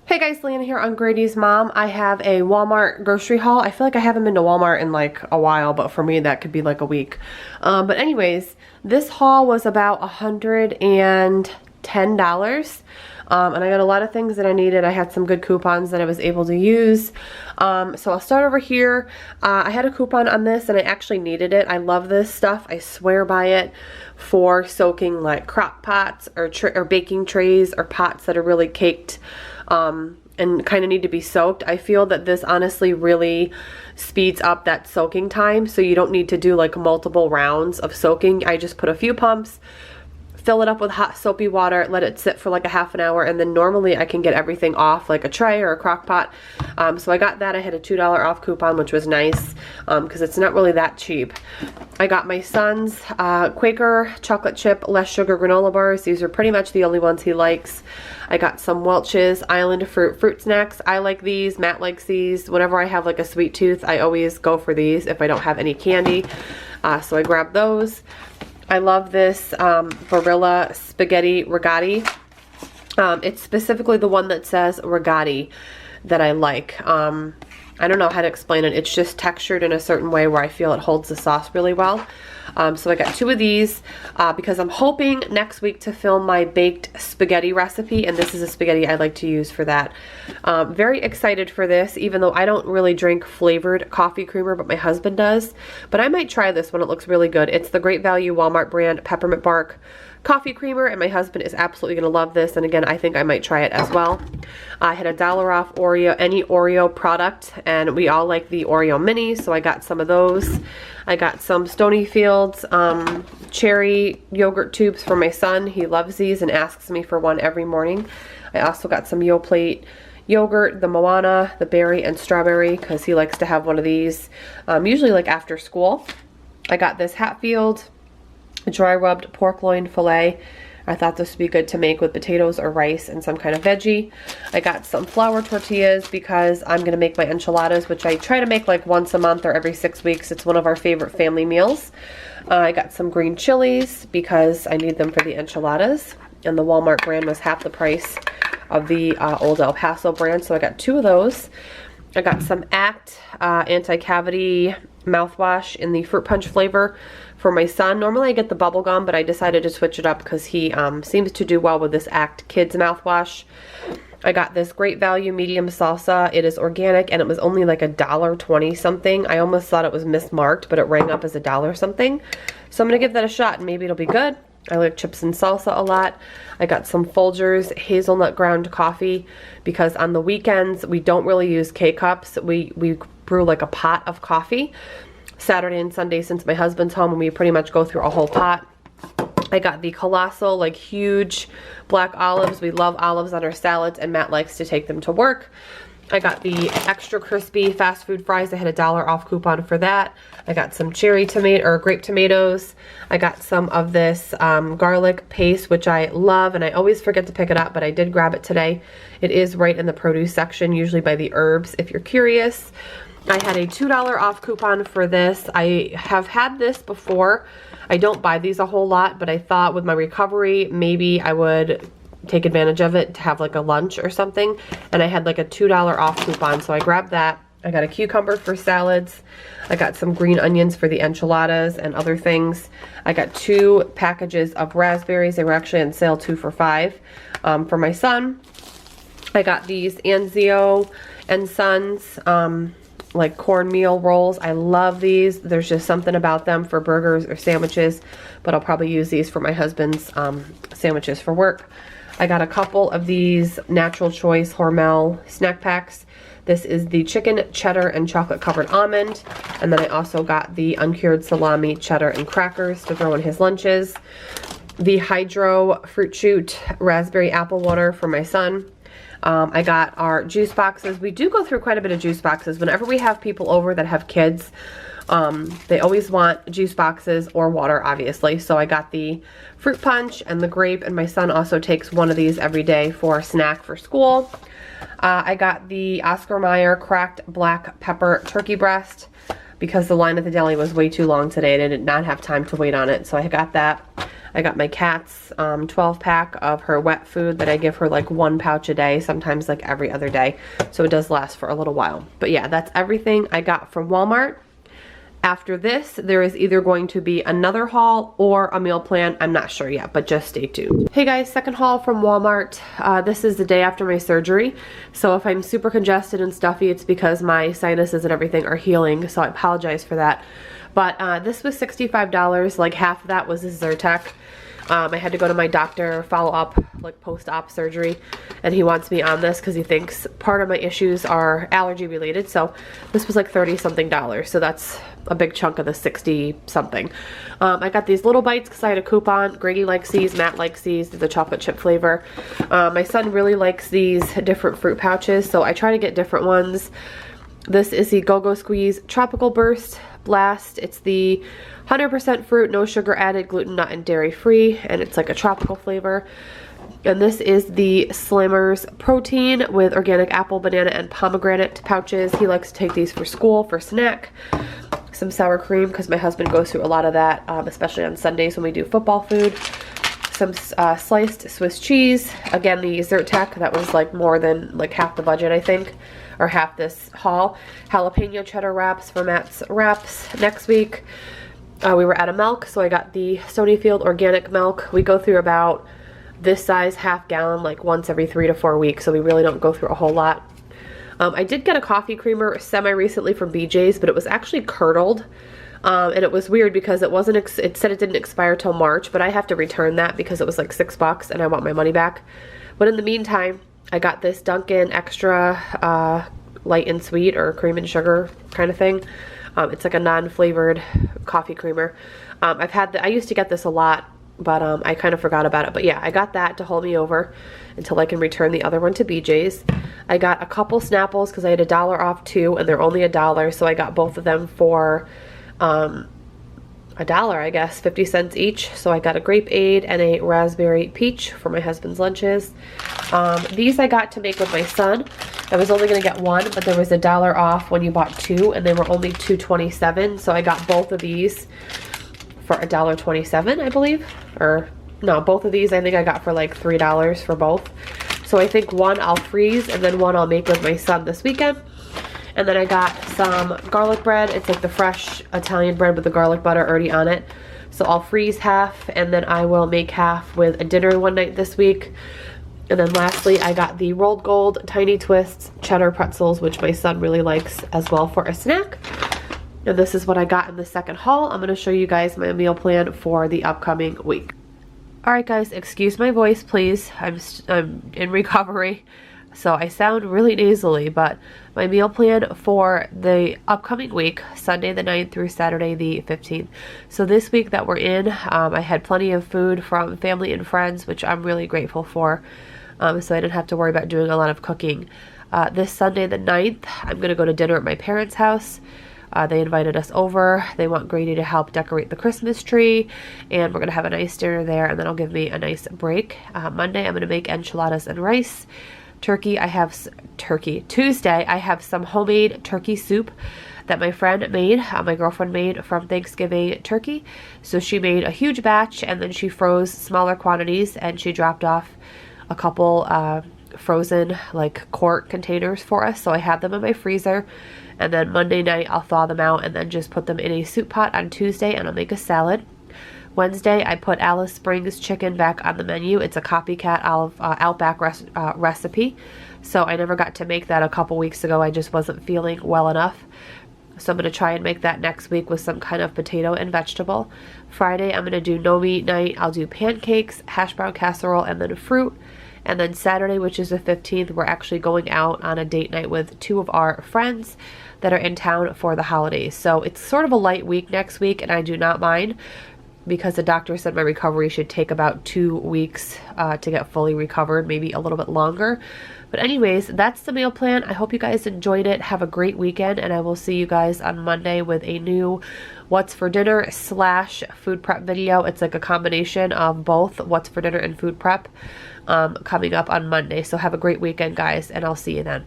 Hey guys, Leanna here on Grady's Mom. I have a Walmart grocery haul. I feel like I haven't been to Walmart in like a while, but for me that could be like a week. But anyways, this haul was about $110. And I got a lot of things that I needed. I had some good coupons that I was able to use. So I'll start over here. I had a coupon on this and I actually needed it. I love this stuff. I swear by it for soaking like crock pots or baking trays or pots that are really caked and kind of need to be soaked. I feel that this honestly really speeds up that soaking time, so you don't need to do like multiple rounds of soaking. I just put a few pumps, fill it up with hot soapy water, let it sit for like a half an hour, and then normally I can get everything off like a tray or a crock pot. So I got that. I had a $2 off coupon, which was nice because it's not really that cheap. I got my son's Quaker chocolate chip less sugar granola bars. These are pretty much the only ones he likes. I got some Welch's Island fruit snacks. I like these. Matt likes these. Whenever I have like a sweet tooth, I always go for these if I don't have any candy. So I grabbed those. I love this Barilla Spaghetti Rigatoni. It's specifically the one that says Rigatoni that I like. I don't know how to explain it. It's just textured in a certain way where I feel it holds the sauce really well. So I got 2 of these because I'm hoping next week to film my baked spaghetti recipe, and this is a spaghetti I like to use for that. Very excited for this, even though I don't really drink flavored coffee creamer, but my husband does. But I might try this one. It looks really good. It's the Great Value Walmart brand peppermint bark coffee creamer, and my husband is absolutely going to love this, and again, I think I might try it as well. I had a $1 off Oreo, any Oreo product, and we all like the Oreo mini, so I got some of those. I got some Stonyfield's cherry yogurt tubes for my son. He loves these and asks me for one every morning. I also got some Yoplait yogurt, the Moana, the berry and strawberry, because he likes to have one of these, usually like after school. I got this Hatfield dry rubbed pork loin fillet. I thought this would be good to make with potatoes or rice and some kind of veggie. I got some flour tortillas because I'm going to make my enchiladas, which I try to make like once a month or every 6 weeks. It's one of our favorite family meals. I got some green chilies because I need them for the enchiladas, and the Walmart brand was half the price of the old El Paso brand, so I got 2 of those. I got some Act anti-cavity mouthwash in the fruit punch flavor for my son. Normally I get the bubble gum, but I decided to switch it up because he seems to do well with this Act Kids mouthwash. I got this Great Value medium salsa. It is organic and it was only like $1.20 something. I almost thought it was mismarked, but it rang up as $1 something. So I'm gonna give that a shot and maybe it'll be good. I like chips and salsa a lot. I got some Folgers hazelnut ground coffee because on the weekends we don't really use K-cups. We brew like a pot of coffee Saturday and Sunday since my husband's home, and we pretty much go through a whole pot. I got the colossal, like huge black olives. We love olives on our salads, and Matt likes to take them to work. I got the extra crispy fast food fries. I had a $1 off coupon for that. I got some cherry tomato or grape tomatoes. I got some of this garlic paste, which I love, and I always forget to pick it up, but I did grab it today. It is right in the produce section, usually by the herbs, if you're curious. I had a $2 off coupon for this. I have had this before. I don't buy these a whole lot, but I thought with my recovery, maybe I would take advantage of it to have like a lunch or something. And I had like a $2 off coupon, so I grabbed that. I got a cucumber for salads. I got some green onions for the enchiladas and other things. I got 2 packages of raspberries. They were actually on sale 2 for $5 for my son. I got these Anzio and Sons like cornmeal rolls. I love these. There's just something about them for burgers or sandwiches, but I'll probably use these for my husband's sandwiches for work. I got a couple of these Natural Choice Hormel snack packs. This is the chicken, cheddar, and chocolate covered almond. And then I also got the uncured salami, cheddar, and crackers to throw in his lunches. The Hydro Fruit Shoot raspberry apple water for my son. I got our juice boxes. We do go through quite a bit of juice boxes. Whenever we have people over that have kids, they always want juice boxes or water, obviously. So I got the fruit punch and the grape, and my son also takes one of these every day for a snack for school. I got the Oscar Mayer cracked black pepper turkey breast because the line at the deli was way too long today and I did not have time to wait on it. So I got that. I got my cat's 12 pack of her wet food that I give her like 1 pouch a day, sometimes like every other day. So it does last for a little while. But yeah, that's everything I got from Walmart. After this, there is either going to be another haul or a meal plan. I'm not sure yet, but just stay tuned. Hey guys, second haul from Walmart. This is the day after my surgery. So if I'm super congested and stuffy, it's because my sinuses and everything are healing. So I apologize for that. But this was $65. Like half of that was the Zyrtec. I had to go to my doctor, follow up, like post-op surgery, and he wants me on this because he thinks part of my issues are allergy related. So this was like $30-something. So that's a big chunk of the 60-something. I got these little bites because I had a coupon. Grady likes these, Matt likes these. They're the chocolate chip flavor. My son really likes these different fruit pouches, so I try to get different ones. This is the Go-Go Squeeze Tropical Burst Blast. It's the 100% fruit, no sugar added, gluten, nut, and dairy free, and it's like a tropical flavor. And this is the Slammers Protein with organic apple, banana, and pomegranate pouches. He likes to take these for school, for snack. Some sour cream, because my husband goes through a lot of that, especially on Sundays when we do football food. Some sliced Swiss cheese. Again, the Zyrtec, that was like more than like half the budget, I think, or half this haul. Jalapeno cheddar wraps for Matt's wraps next week. We were out of milk, so I got the Stonyfield organic milk. We go through about this size half gallon like once every 3 to 4 weeks, so we really don't go through a whole lot. I did get a coffee creamer semi-recently from BJ's, but it was actually curdled. And it was weird because it wasn't, it said it didn't expire till March, but I have to return that because it was like $6 and I want my money back. But in the meantime, I got this Dunkin' Extra light and sweet, or cream and sugar kind of thing. It's like a non-flavored coffee creamer. I used to get this a lot, but I kind of forgot about it. But yeah, I got that to hold me over until I can return the other one to BJ's. I got a couple Snapples because I had $1 off too, and they're only $1, so I got both of them for $1, I guess, 50 cents each. So I got a grape aid and a raspberry peach for my husband's lunches. These I got to make with my son. I was only gonna get one, but there was $1 off when you bought 2, and they were only $2.27. So I got both of these for $1.27, I believe. Or no, both of these I think I got for like $3 for both. So I think one I'll freeze and then one I'll make with my son this weekend. And then I got some garlic bread. It's like the fresh Italian bread with the garlic butter already on it. So I'll freeze half, and then I will make half with a dinner one night this week. And then lastly, I got the Rolled Gold Tiny Twists cheddar pretzels, which my son really likes as well for a snack. And this is what I got in the second haul. I'm going to show you guys my meal plan for the upcoming week. Alright guys, excuse my voice please. I'm in recovery, so I sound really nasally, but my meal plan for the upcoming week, Sunday the 9th through Saturday the 15th. So this week that we're in, I had plenty of food from family and friends, which I'm really grateful for. So I didn't have to worry about doing a lot of cooking. This Sunday the 9th, I'm going to go to dinner at my parents' house. They invited us over. They want Grady to help decorate the Christmas tree, and we're going to have a nice dinner there, and then I'll give me a nice break. Monday, I'm going to make enchiladas and rice. Tuesday, I have some homemade turkey soup that my friend made, my girlfriend made from Thanksgiving turkey. So she made a huge batch, and then she froze smaller quantities, and she dropped off a couple frozen like quart containers for us. So I have them in my freezer. And then Monday night, I'll thaw them out and then just put them in a soup pot on Tuesday, and I'll make a salad. Wednesday, I put Alice Springs chicken back on the menu. It's a copycat Outback recipe. So I never got to make that a couple weeks ago. I just wasn't feeling well enough. So I'm going to try and make that next week with some kind of potato and vegetable. Friday, I'm going to do no meat night. I'll do pancakes, hash brown casserole, and then fruit. And then Saturday, which is the 15th, we're actually going out on a date night with 2 of our friends that are in town for the holidays. So it's sort of a light week next week, and I do not mind because the doctor said my recovery should take about 2 weeks to get fully recovered, maybe a little bit longer. But anyways, that's the meal plan. I hope you guys enjoyed it. Have a great weekend, and I will see you guys on Monday with a new what's for dinner / food prep video. It's like a combination of both what's for dinner and food prep coming up on Monday. So have a great weekend, guys, and I'll see you then.